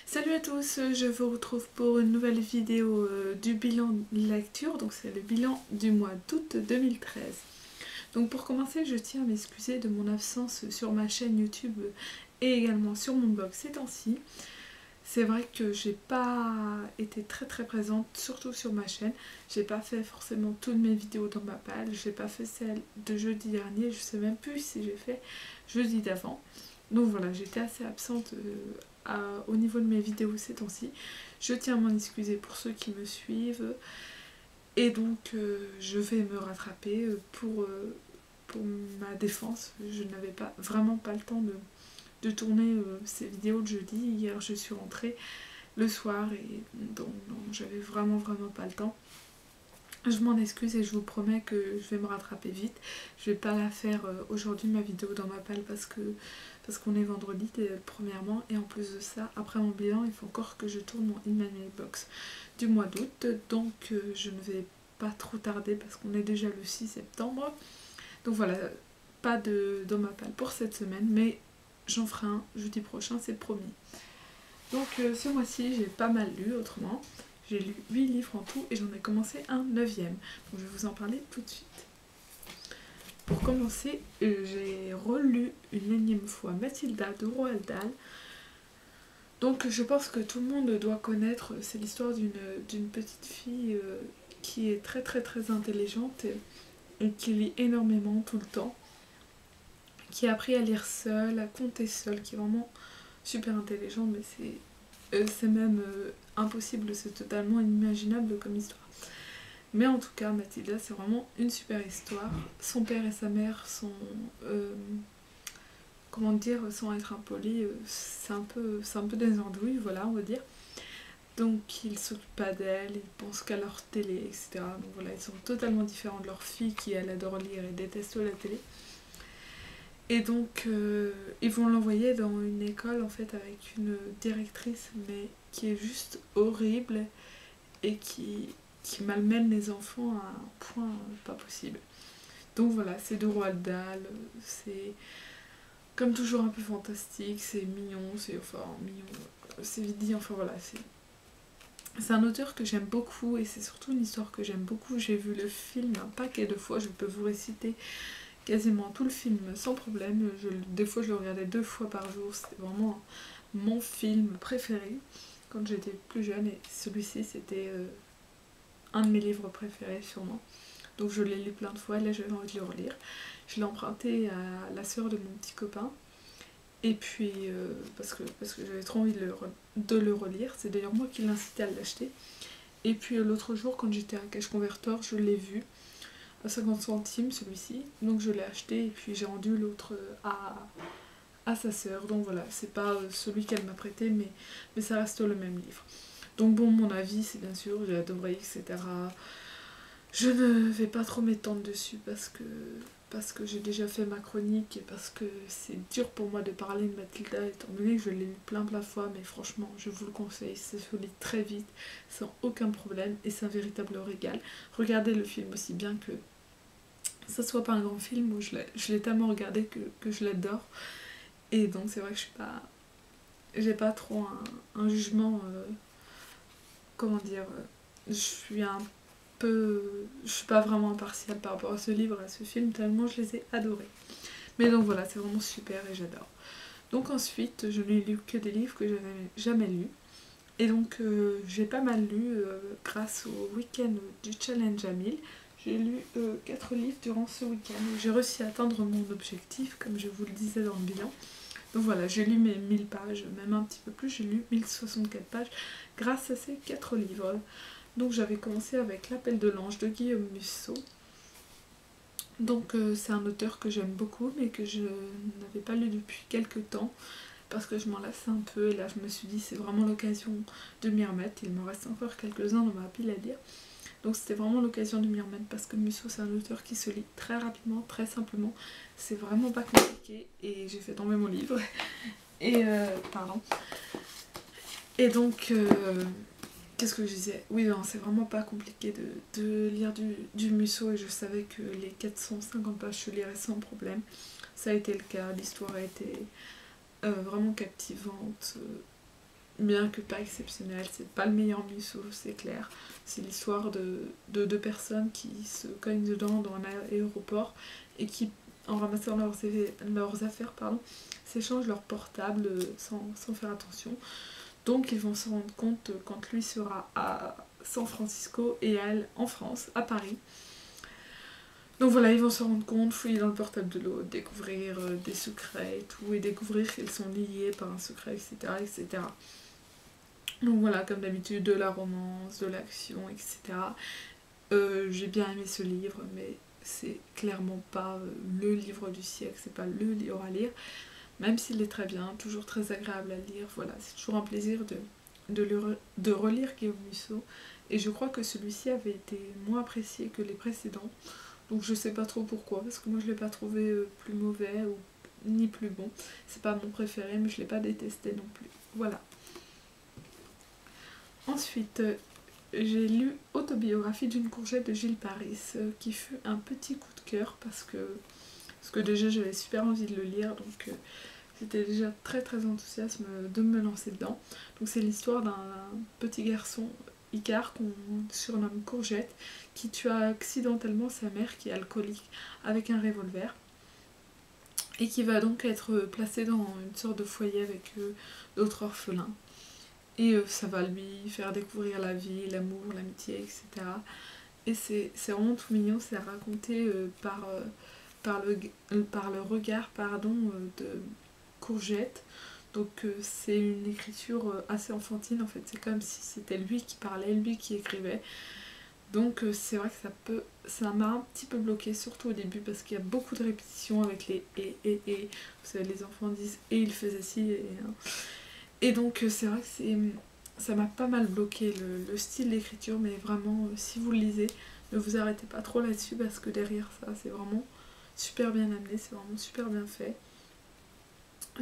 Salut à tous, je vous retrouve pour une nouvelle vidéo du bilan lecture, donc c'est le bilan du mois d'août 2013. Donc pour commencer, je tiens à m'excuser de mon absence sur ma chaîne YouTube et également sur mon blog ces temps-ci. C'est vrai que j'ai pas été très présente, surtout sur ma chaîne. J'ai pas fait forcément toutes mes vidéos dans ma palle, j'ai pas fait celle de jeudi dernier, je sais même plus si j'ai fait jeudi d'avant. Donc voilà, j'étais assez absente au niveau de mes vidéos ces temps-ci. Je tiens à m'en excuser pour ceux qui me suivent. Et donc je vais me rattraper pour ma défense. Je n'avais vraiment pas le temps de tourner ces vidéos de jeudi. Hier je suis rentrée le soir et donc j'avais vraiment pas le temps. Je m'en excuse et je vous promets que je vais me rattraper vite. Je vais pas la faire aujourd'hui ma vidéo dans ma palle parce qu'on est vendredi premièrement, et en plus de ça, après mon bilan, il faut encore que je tourne mon In-Manual Box du mois d'août, donc je ne vais pas trop tarder parce qu'on est déjà le 6 septembre. Donc voilà, pas de dans ma palle pour cette semaine, mais j'en ferai un jeudi prochain, c'est promis. Donc ce mois-ci, j'ai pas mal lu autrement. J'ai lu 8 livres en tout et j'en ai commencé un 9e. Donc je vais vous en parler tout de suite. Pour commencer, j'ai relu une énième fois Mathilda de Roald Dahl. Donc je pense que tout le monde doit connaître, c'est l'histoire d'une petite fille qui est très intelligente et qui lit énormément tout le temps, qui a appris à lire seule, à compter seule, qui est vraiment super intelligente, mais c'est même impossible, c'est totalement inimaginable comme histoire. Mais en tout cas, Mathilda, c'est vraiment une super histoire. Son père et sa mère sont, comment dire, sans être impolis, c'est un peu des andouilles, voilà, on va dire. Donc ils s'occupent pas d'elle, ils pensent qu'à leur télé, etc. Donc voilà, ils sont totalement différents de leur fille qui, elle, adore lire et déteste la télé. Et donc ils vont l'envoyer dans une école en fait avec une directrice mais qui est juste horrible et qui malmène les enfants à un point pas possible. Donc voilà, c'est de Roald Dahl, c'est comme toujours un peu fantastique, c'est mignon, c'est vite dit, enfin voilà, c'est un auteur que j'aime beaucoup et c'est surtout une histoire que j'aime beaucoup. J'ai vu le film un paquet de fois, je peux vous réciter quasiment tout le film sans problème. Des fois je le regardais 2 fois par jour, c'était vraiment mon film préféré quand j'étais plus jeune et celui-ci c'était un de mes livres préférés sûrement. Donc je l'ai lu plein de fois et là j'avais envie de le relire. Je l'ai emprunté à la sœur de mon petit copain. Et puis parce que j'avais trop envie de le relire. C'est d'ailleurs moi qui l'ai incité à l'acheter. Et puis l'autre jour quand j'étais à Cash Convertor, je l'ai vu à 50 centimes celui-ci. Donc je l'ai acheté et puis j'ai rendu l'autre à sa sœur. Donc voilà, c'est pas celui qu'elle m'a prêté mais ça reste le même livre. Donc bon, mon avis c'est bien sûr, j'ai adoré, etc. Je ne vais pas trop m'étendre dessus parce que j'ai déjà fait ma chronique et parce que c'est dur pour moi de parler de Mathilda étant donné que je l'ai lu plein de fois, mais franchement je vous le conseille, ça se lit très vite sans aucun problème et c'est un véritable régal. Regardez le film aussi bien que ça soit pas un grand film où je l'ai tellement regardé que je l'adore, et donc c'est vrai que j'ai pas trop un jugement, comment dire, je suis pas vraiment impartiale par rapport à ce livre, à ce film, tellement je les ai adorés. Mais donc voilà, c'est vraiment super et j'adore. Donc ensuite, je n'ai lu que des livres que j'avais jamais lus. Et donc j'ai pas mal lu grâce au week-end du Challenge à 1000. J'ai lu 4 livres durant ce week-end. J'ai réussi à atteindre mon objectif, comme je vous le disais dans le bilan. Donc voilà, j'ai lu mes 1000 pages, même un petit peu plus, j'ai lu 1064 pages grâce à ces 4 livres. Donc j'avais commencé avec L'Appel de l'Ange de Guillaume Musso. Donc c'est un auteur que j'aime beaucoup mais que je n'avais pas lu depuis quelques temps parce que je m'en lasse un peu et là je me suis dit c'est vraiment l'occasion de m'y remettre. Il m'en reste encore quelques-uns dans ma pile à lire. Donc c'était vraiment l'occasion de m'y remettre parce que Musso c'est un auteur qui se lit très rapidement, très simplement. C'est vraiment pas compliqué et j'ai fait tomber mon livre. Et pardon. Et donc qu'est-ce que je disais? Oui, non, c'est vraiment pas compliqué de lire du Musso et je savais que les 450 pages je lirais sans problème. Ça a été le cas, l'histoire a été vraiment captivante. bien que pas exceptionnel. C'est pas le meilleur Musso, c'est clair. C'est l'histoire de deux personnes qui se cognent dedans dans un aéroport et qui, en ramassant leurs affaires, s'échangent leur portable sans faire attention. Donc ils vont se rendre compte quand lui sera à San Francisco et elle en France, à Paris. Donc voilà, ils vont se rendre compte, fouiller dans le portable de l'autre, découvrir des secrets et tout, et découvrir qu'ils sont liés par un secret, etc. etc. Donc voilà, comme d'habitude, de la romance, de l'action, etc. J'ai bien aimé ce livre, mais c'est clairement pas le livre du siècle, c'est pas le livre à lire, même s'il est très bien, toujours très agréable à lire. Voilà, c'est toujours un plaisir de relire Guillaume Musso, et je crois que celui-ci avait été moins apprécié que les précédents, donc je sais pas trop pourquoi, parce que moi je l'ai pas trouvé plus mauvais ou ni plus bon. C'est pas mon préféré, mais je l'ai pas détesté non plus. Voilà. Ensuite, j'ai lu Autobiographie d'une courgette de Gilles Paris, qui fut un petit coup de cœur parce que déjà j'avais super envie de le lire, donc j'étais déjà très très enthousiaste de me lancer dedans. Donc c'est l'histoire d'un petit garçon, Icare, qu'on surnomme Courgette, qui tua accidentellement sa mère qui est alcoolique avec un revolver, et qui va donc être placé dans une sorte de foyer avec d'autres orphelins. Et ça va lui faire découvrir la vie, l'amour, l'amitié, etc. Et c'est vraiment tout mignon, c'est raconté par le regard de Courgette. Donc c'est une écriture assez enfantine en fait, c'est comme si c'était lui qui parlait, lui qui écrivait. Donc c'est vrai que ça m'a un petit peu bloqué, surtout au début, parce qu'il y a beaucoup de répétitions avec les et. Vous savez, les enfants disent et il faisait ci et donc c'est vrai que ça m'a pas mal bloqué le style d'écriture, mais vraiment si vous le lisez, ne vous arrêtez pas trop là-dessus, parce que derrière ça c'est vraiment super bien amené, c'est vraiment super bien fait.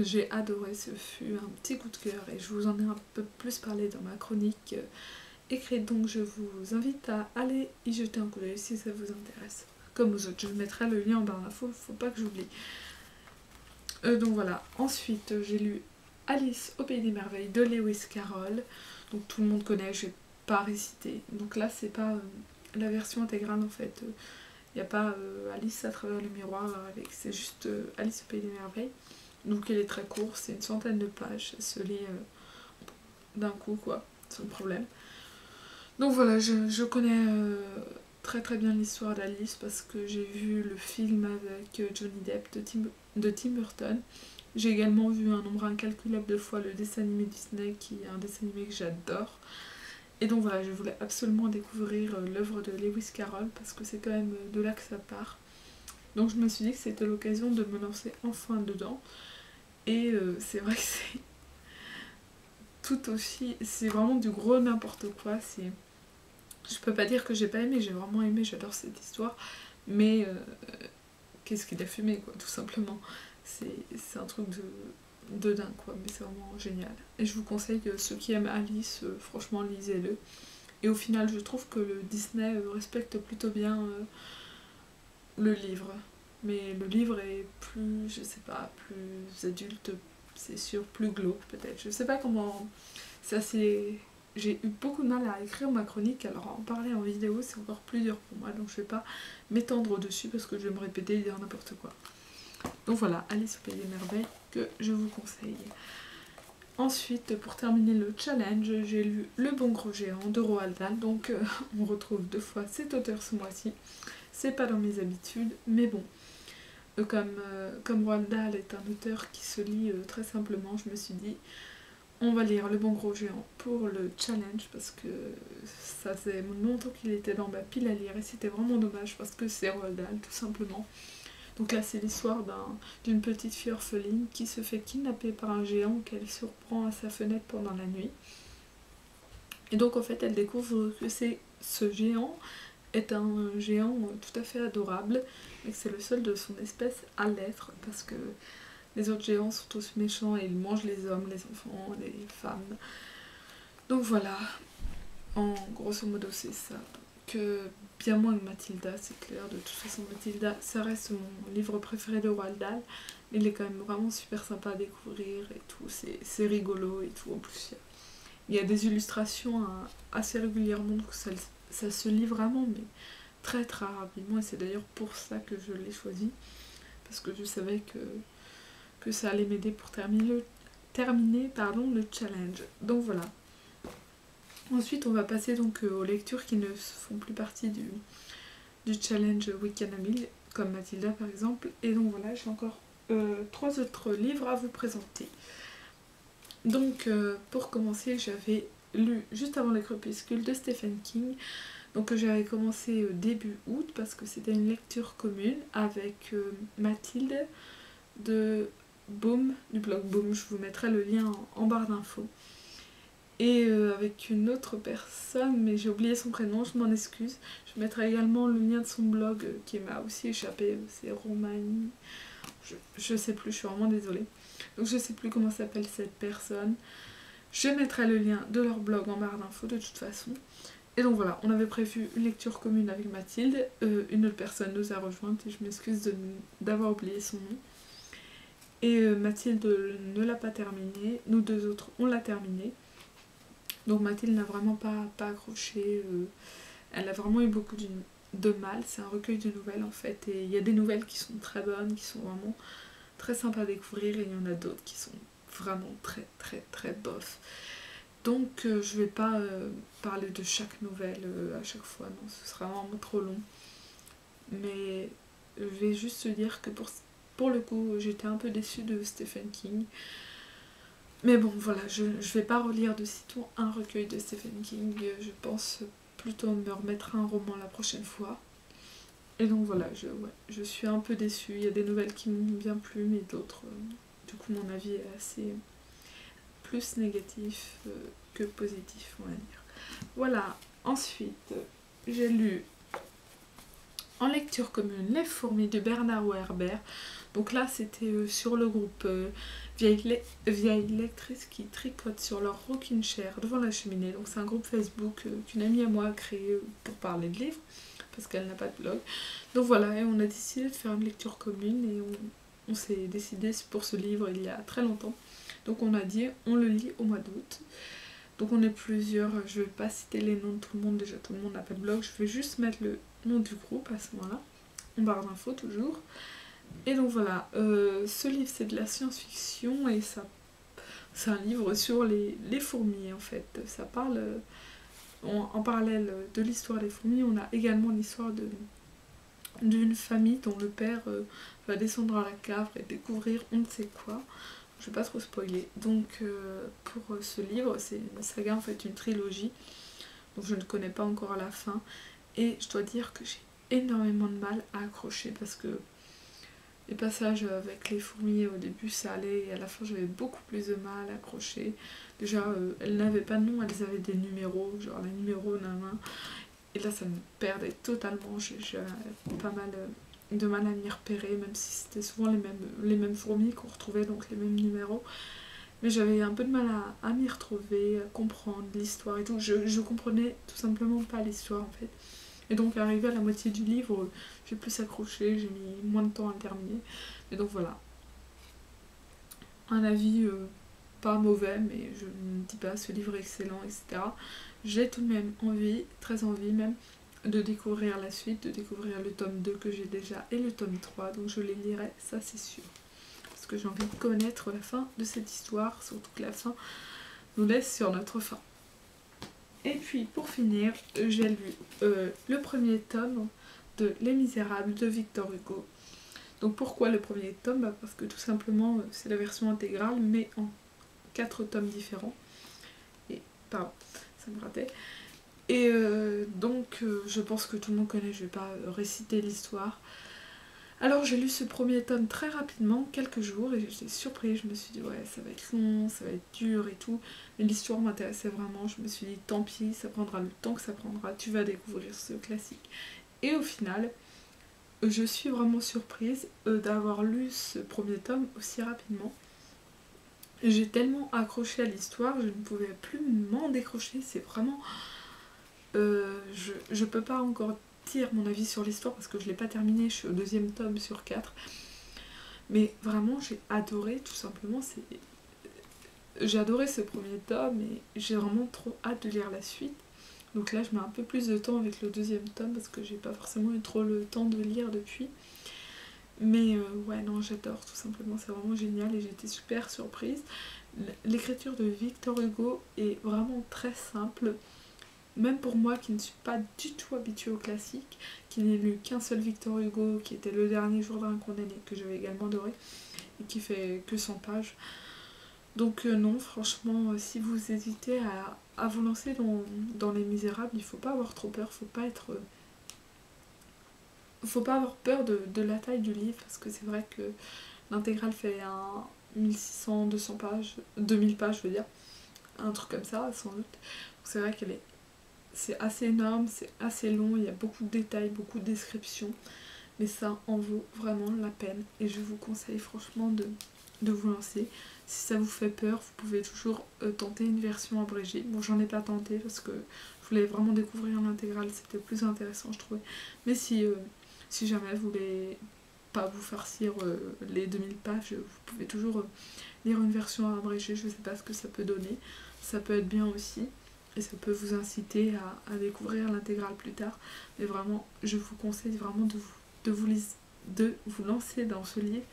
J'ai adoré, ce fut un petit coup de cœur et je vous en ai un peu plus parlé dans ma chronique écrite, donc je vous invite à aller y jeter un coup d'œil si ça vous intéresse. Comme aux autres, je mettrai le lien en barre d'infos, faut pas que j'oublie. Donc voilà, ensuite j'ai lu Alice au Pays des Merveilles de Lewis Carroll, donc tout le monde connaît, je vais pas réciter. Donc là c'est pas la version intégrale en fait, il n'y a pas Alice à travers le miroir avec, c'est juste Alice au Pays des Merveilles. Donc elle est très courte, c'est une centaine de pages, ça se lit d'un coup quoi, sans problème. Donc voilà, je connais très très bien l'histoire d'Alice parce que j'ai vu le film avec Johnny Depp de Tim Burton. J'ai également vu un nombre incalculable de fois le dessin animé Disney, qui est un dessin animé que j'adore. Et donc voilà, je voulais absolument découvrir l'œuvre de Lewis Carroll parce que c'est quand même de là que ça part. Donc je me suis dit que c'était l'occasion de me lancer enfin dedans. Et c'est vrai que c'est tout aussi... C'est vraiment du gros n'importe quoi. Je peux pas dire que j'ai pas aimé, j'ai vraiment aimé, j'adore cette histoire. Mais qu'est-ce qu'il a fumé quoi, tout simplement. C'est un truc de dingue quoi, mais c'est vraiment génial. Et je vous conseille, ceux qui aiment Alice, franchement lisez-le. Et au final je trouve que le Disney respecte plutôt bien le livre. Mais le livre est plus, je sais pas, plus adulte, c'est sûr, plus glauque peut-être. Je sais pas comment... J'ai eu beaucoup de mal à écrire ma chronique, alors en parler en vidéo c'est encore plus dur pour moi, donc je vais pas m'étendre dessus parce que je vais me répéter et dire n'importe quoi. Donc voilà, Alice au Pays des Merveilles que je vous conseille. Ensuite, pour terminer le challenge, j'ai lu Le Bon Gros Géant de Roald Dahl, donc on retrouve 2 fois cet auteur ce mois-ci. C'est pas dans mes habitudes, mais bon, comme Roald Dahl est un auteur qui se lit très simplement, je me suis dit on va lire Le Bon Gros Géant pour le challenge parce que ça faisait longtemps qu'il était dans ma pile à lire et c'était vraiment dommage parce que c'est Roald Dahl tout simplement. Donc là c'est l'histoire d'une petite fille orpheline qui se fait kidnapper par un géant qu'elle surprend à sa fenêtre pendant la nuit. Et donc en fait elle découvre que ce géant est un géant tout à fait adorable et que c'est le seul de son espèce à l'être parce que les autres géants sont tous méchants et ils mangent les hommes, les enfants, les femmes. Donc voilà, en grosso modo c'est ça. Que bien moins que Mathilda, c'est clair. De toute façon Mathilda, ça reste mon livre préféré de Roald Dahl. Mais il est quand même vraiment super sympa à découvrir et tout. C'est rigolo et tout. En plus Il y a des illustrations assez régulièrement, donc ça se lit vraiment, mais très très rapidement, et c'est d'ailleurs pour ça que je l'ai choisi, parce que je savais que ça allait m'aider pour terminer le challenge. Donc voilà. Ensuite, on va passer donc aux lectures qui ne font plus partie du challenge Week-end à 1000, comme Mathilda par exemple. Et donc voilà, j'ai encore 3 autres livres à vous présenter. Donc pour commencer, j'avais lu juste avant le crépuscule de Stephen King, donc que j'avais commencé début août parce que c'était une lecture commune avec Mathilde de Boom, du blog Boom, je vous mettrai le lien en barre d'infos. Et avec une autre personne, mais j'ai oublié son prénom, je m'en excuse. Je mettrai également le lien de son blog qui m'a aussi échappé, c'est Romani. Je sais plus, je suis vraiment désolée. Donc je sais plus comment s'appelle cette personne. Je mettrai le lien de leur blog en barre d'infos de toute façon. Et donc voilà, on avait prévu une lecture commune avec Mathilde. Une autre personne nous a rejointe et je m'excuse d'avoir oublié son nom. Et Mathilde ne l'a pas terminé. Nous deux autres, on l'a terminé. Donc Mathilde n'a vraiment pas accroché. Elle a vraiment eu beaucoup de mal. C'est un recueil de nouvelles en fait. Et il y a des nouvelles qui sont très bonnes, qui sont vraiment très sympas à découvrir. Et il y en a d'autres qui sont vraiment très très très bof. Donc je vais pas parler de chaque nouvelle à chaque fois. Non, ce sera vraiment trop long. Mais je vais juste dire que pour le coup, j'étais un peu déçue de Stephen King. Mais bon, voilà, je vais pas relire de sitôt un recueil de Stephen King. Je pense plutôt me remettre un roman la prochaine fois. Et donc voilà, je suis un peu déçue. Il y a des nouvelles qui m'ont bien plu, mais d'autres, du coup, mon avis est assez plus négatif que positif, on va dire. Voilà, ensuite, j'ai lu en lecture commune Les fourmis de Bernard Werber. Donc là, c'était sur le groupe vieilles lectrices qui tricotent sur leur rocking chair devant la cheminée. Donc c'est un groupe Facebook qu'une amie à moi a créé pour parler de livres, parce qu'elle n'a pas de blog. Donc voilà, et on a décidé de faire une lecture commune, et on s'est décidé pour ce livre il y a très longtemps. Donc on a dit, on le lit au mois d'août. Donc on est plusieurs, je vais pas citer les noms de tout le monde, déjà tout le monde n'a pas de blog, je vais juste mettre le nom du groupe à ce moment-là, en barre d'infos toujours. Et donc voilà, ce livre c'est de la science-fiction, et c'est un livre sur les fourmis en fait. Ça parle, en parallèle de l'histoire des fourmis, on a également l'histoire d'une famille dont le père va descendre à la cave et découvrir on ne sait quoi. Je vais pas trop spoiler. Donc pour ce livre, c'est une saga en fait, une trilogie. Donc je ne connais pas encore à la fin. Et je dois dire que j'ai énormément de mal à accrocher, parce que les passages avec les fourmis au début ça allait, et à la fin j'avais beaucoup plus de mal à accrocher. Déjà elles n'avaient pas de nom, elles avaient des numéros, genre les numéros nan. Et là ça me perdait totalement, j'avais pas mal de mal à m'y repérer, même si c'était souvent les mêmes fourmis qu'on retrouvait, donc les mêmes numéros. Mais j'avais un peu de mal à m'y retrouver, à comprendre l'histoire et tout. Je comprenais tout simplement pas l'histoire en fait. Et donc arrivé à la moitié du livre, j'ai plus accroché, j'ai mis moins de temps à le terminer. Et donc voilà. Un avis pas mauvais, mais je ne dis pas ce livre est excellent, etc. J'ai tout de même envie, très envie même, de découvrir la suite, de découvrir le tome 2 que j'ai déjà et le tome 3. Donc je les lirai, ça c'est sûr. Parce que j'ai envie de connaître la fin de cette histoire, surtout que la fin nous laisse sur notre faim. Et puis pour finir, j'ai lu le premier tome de Les Misérables de Victor Hugo. Donc pourquoi le premier tome ? Parce que tout simplement c'est la version intégrale, mais en 4 tomes différents. Et pardon, ça me ratait. Et donc je pense que tout le monde connaît, je vais pas réciter l'histoire. Alors j'ai lu ce premier tome très rapidement, quelques jours, et j'étais surprise, je me suis dit ouais ça va être long, ça va être dur et tout, mais l'histoire m'intéressait vraiment, je me suis dit tant pis, ça prendra le temps que ça prendra, tu vas découvrir ce classique. Et au final, je suis vraiment surprise d'avoir lu ce premier tome aussi rapidement. J'ai tellement accroché à l'histoire, je ne pouvais plus m'en décrocher, c'est vraiment... je peux pas encore dire mon avis sur l'histoire parce que je l'ai pas terminé, je suis au 2e tome sur 4. Mais vraiment j'ai adoré, tout simplement, j'ai adoré ce premier tome et j'ai vraiment trop hâte de lire la suite. Donc là je mets un peu plus de temps avec le deuxième tome parce que j'ai pas forcément eu trop le temps de lire depuis. Mais ouais non, j'adore tout simplement, c'est vraiment génial et j'ai été super surprise. L'écriture de Victor Hugo est vraiment très simple. Même pour moi qui ne suis pas du tout habituée au classique, qui n'ai lu qu'un seul Victor Hugo, qui était Le Dernier jour d'un condamné, que j'avais également adoré, et qui fait que 100 pages. Donc non, franchement, si vous hésitez à vous lancer dans Les Misérables, il faut pas avoir trop peur, faut pas avoir peur de la taille du livre, parce que c'est vrai que l'intégrale fait un 1600, 200 pages, 2000 pages je veux dire, un truc comme ça sans doute. C'est vrai c'est assez énorme, c'est assez long, il y a beaucoup de détails, beaucoup de descriptions, mais ça en vaut vraiment la peine et je vous conseille franchement de vous lancer. Si ça vous fait peur, vous pouvez toujours tenter une version abrégée. Bon, j'en ai pas tenté parce que je voulais vraiment découvrir l'intégrale, c'était plus intéressant je trouvais. Mais si jamais vous voulez pas vous farcir les 2000 pages, vous pouvez toujours lire une version abrégée, je sais pas ce que ça peut donner. Ça peut être bien aussi. Et ça peut vous inciter à découvrir l'intégrale plus tard. Mais vraiment, je vous conseille vraiment de vous lancer dans ce livre.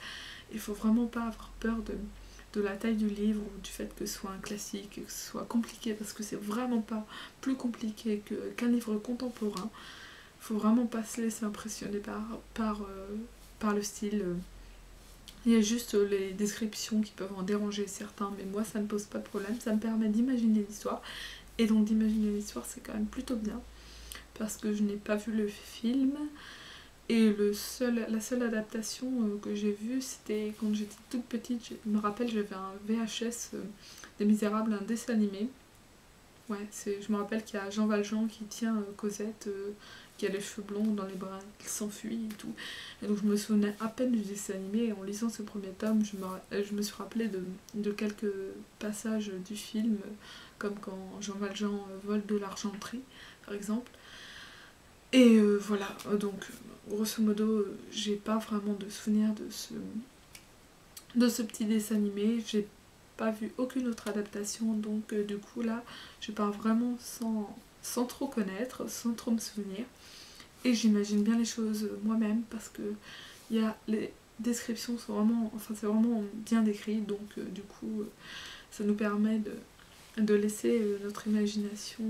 Il faut vraiment pas avoir peur de la taille du livre ou du fait que ce soit un classique, que ce soit compliqué, parce que c'est vraiment pas plus compliqué qu'un livre contemporain. Il faut vraiment pas se laisser impressionner par le style. Il y a juste les descriptions qui peuvent en déranger certains, mais moi ça ne pose pas de problème, ça me permet d'imaginer l'histoire. Et donc d'imaginer l'histoire, c'est quand même plutôt bien, parce que je n'ai pas vu le film, et la seule adaptation que j'ai vue, c'était quand j'étais toute petite. Je me rappelle, j'avais un VHS des Misérables, un dessin animé. Ouais, je me rappelle qu'il y a Jean Valjean qui tient Cosette, qui a les cheveux blonds dans les bras, qui s'enfuit et tout. Et donc je me souvenais à peine du dessin animé, et en lisant ce premier tome, je me suis rappelé de quelques passages du film, comme quand Jean Valjean vole de l'argenterie, par exemple. Et voilà, donc grosso modo, j'ai pas vraiment de souvenir de ce petit dessin animé. J'ai pas vu aucune autre adaptation, donc du coup là, je pars vraiment sans trop connaître, sans trop me souvenir. Et j'imagine bien les choses moi-même, parce que les descriptions sont vraiment, enfin c'est vraiment bien décrit, donc du coup ça nous permet de laisser notre imagination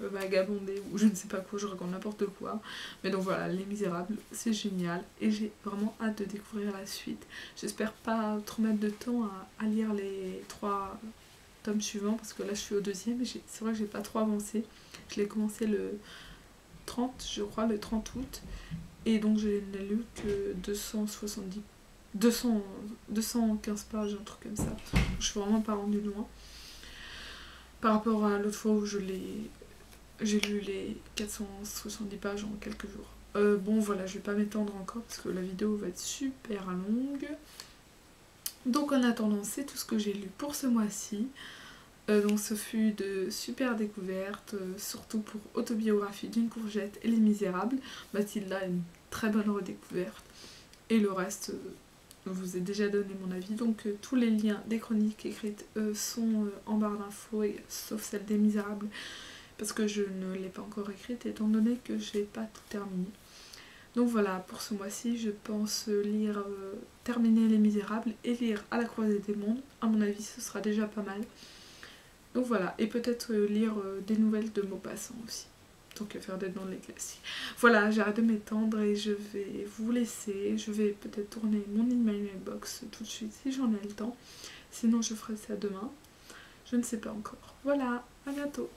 vagabonder, ou je ne sais pas quoi, je raconte n'importe quoi. Mais donc voilà, Les Misérables, c'est génial et j'ai vraiment hâte de découvrir la suite. J'espère pas trop mettre de temps à lire les 3 tomes suivants, parce que là je suis au deuxième et c'est vrai que j'ai pas trop avancé. Je l'ai commencé le 30, je crois, le 30 août, et donc je n'ai lu que 215 pages, un truc comme ça. Je suis vraiment pas rendue loin par rapport à l'autre fois où j'ai lu les 470 pages en quelques jours. Bon voilà, je vais pas m'étendre encore parce que la vidéo va être super longue. Donc en attendant, c'est tout ce que j'ai lu pour ce mois-ci. Donc ce fut de super découvertes, surtout pour Autobiographie d'une courgette et Les Misérables. Mathilda, une très bonne redécouverte. Et le reste, je vous ai déjà donné mon avis. Donc tous les liens des chroniques écrites sont en barre d'infos, sauf celle des Misérables, parce que je ne l'ai pas encore écrite étant donné que je n'ai pas tout terminé. Donc voilà, pour ce mois-ci, je pense terminer Les Misérables et lire À la croisée des mondes. À mon avis, ce sera déjà pas mal. Donc voilà, et peut-être lire des nouvelles de Maupassant aussi. Tant qu'à faire d'être dans les classiques. Voilà, j'arrête de m'étendre et je vais vous laisser. Je vais peut-être tourner mon email box tout de suite si j'en ai le temps. Sinon, je ferai ça demain. Je ne sais pas encore. Voilà, à bientôt.